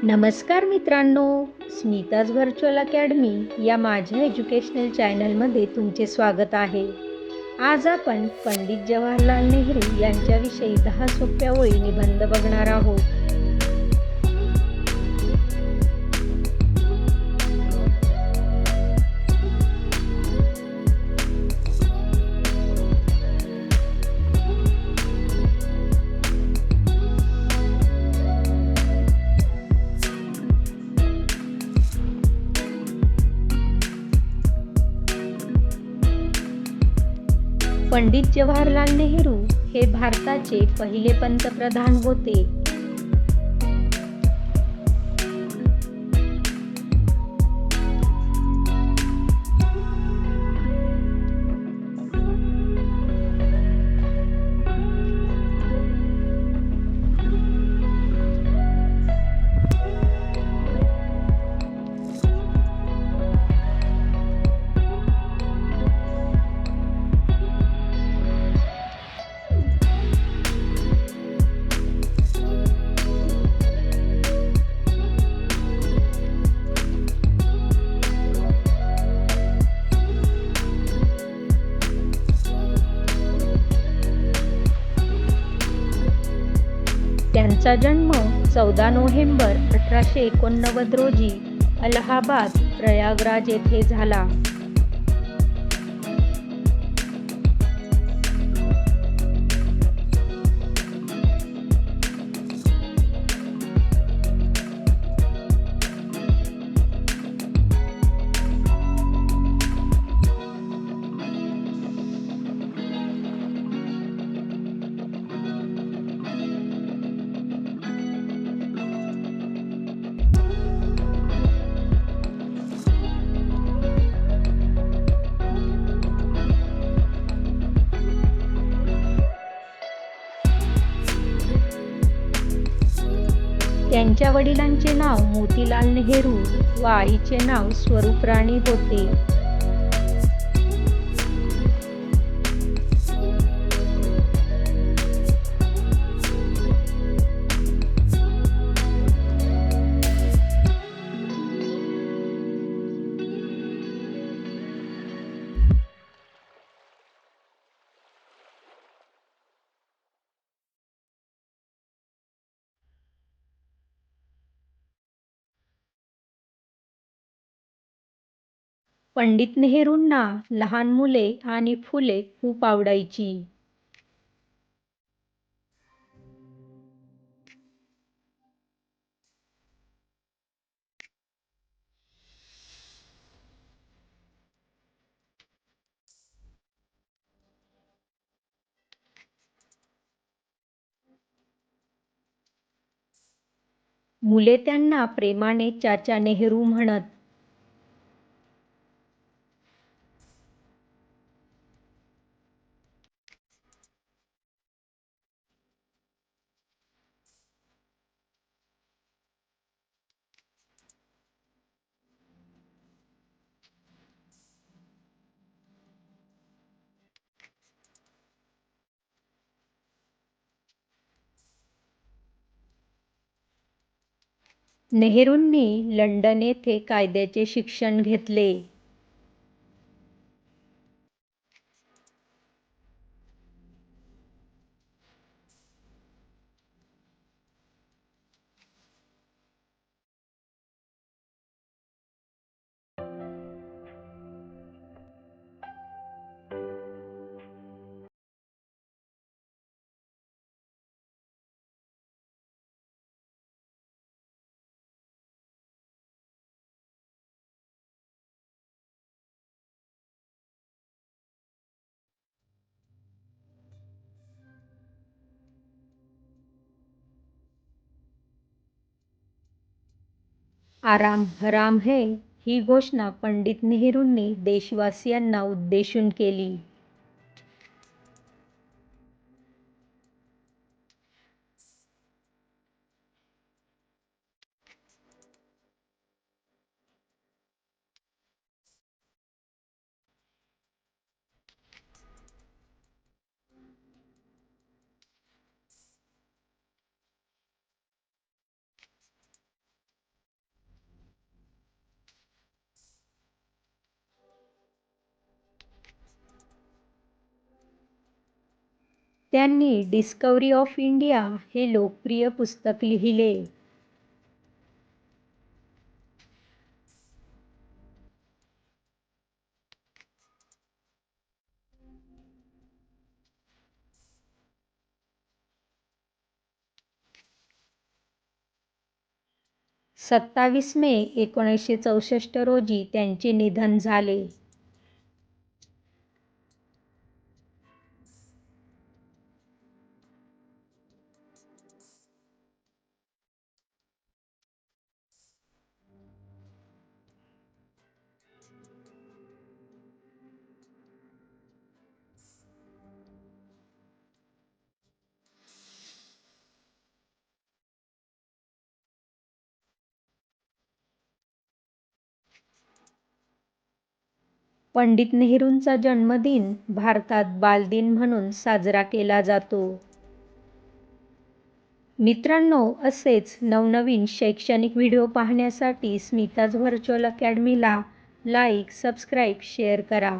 नमस्कार मित्रांनो, Smita's virtual academy या माझ्या एज्युकेशनल चॅनलमध्ये तुमचे स्वागत आहे. आज आपण पंडित जवाहरलाल नेहरू यांच्याविषयी 10 सोप्या ओळी निबंध बघणार आहोत. पंडित जवाहरलाल नेहरू हे भारताचे पहिले पंतप्रधान होते. त्यांचा जन्म 14 नोव्हेंबर 1889 रोजी अलाहाबाद, प्रयागराज येथे झाला. त्यांच्या वडिलांचे नाव मोतीलाल नेहरू व आईचे नाव स्वरूपराणी होते. पंडित नेहरूंना लहान मुले आणि फुले खूप आवडायची. मुले त्यांना प्रेमाने चाचा नेहरू म्हणत. नेहरूंनी लंडन येथे कायद्याचे शिक्षण घेतले. आराम हराम है ही घोषणा पंडित नेहरूंनी देशवासियांना उद्देशून केली. त्यांनी डिस्कव्हरी ऑफ इंडिया हे लोकप्रिय पुस्तक लिहिले. 27 मे 1964 रोजी त्यांचे निधन झाले. पंडित नेहरूंचा जन्मदिन भारतात बालदिन म्हणून साजरा केला जातो. मित्रांनो, असेच नवनवीन शैक्षणिक व्हिडिओ पाहण्यासाठी स्मिताज व्हर्च्युअल अकॅडमीला लाईक, सबस्क्राईब, शेअर करा.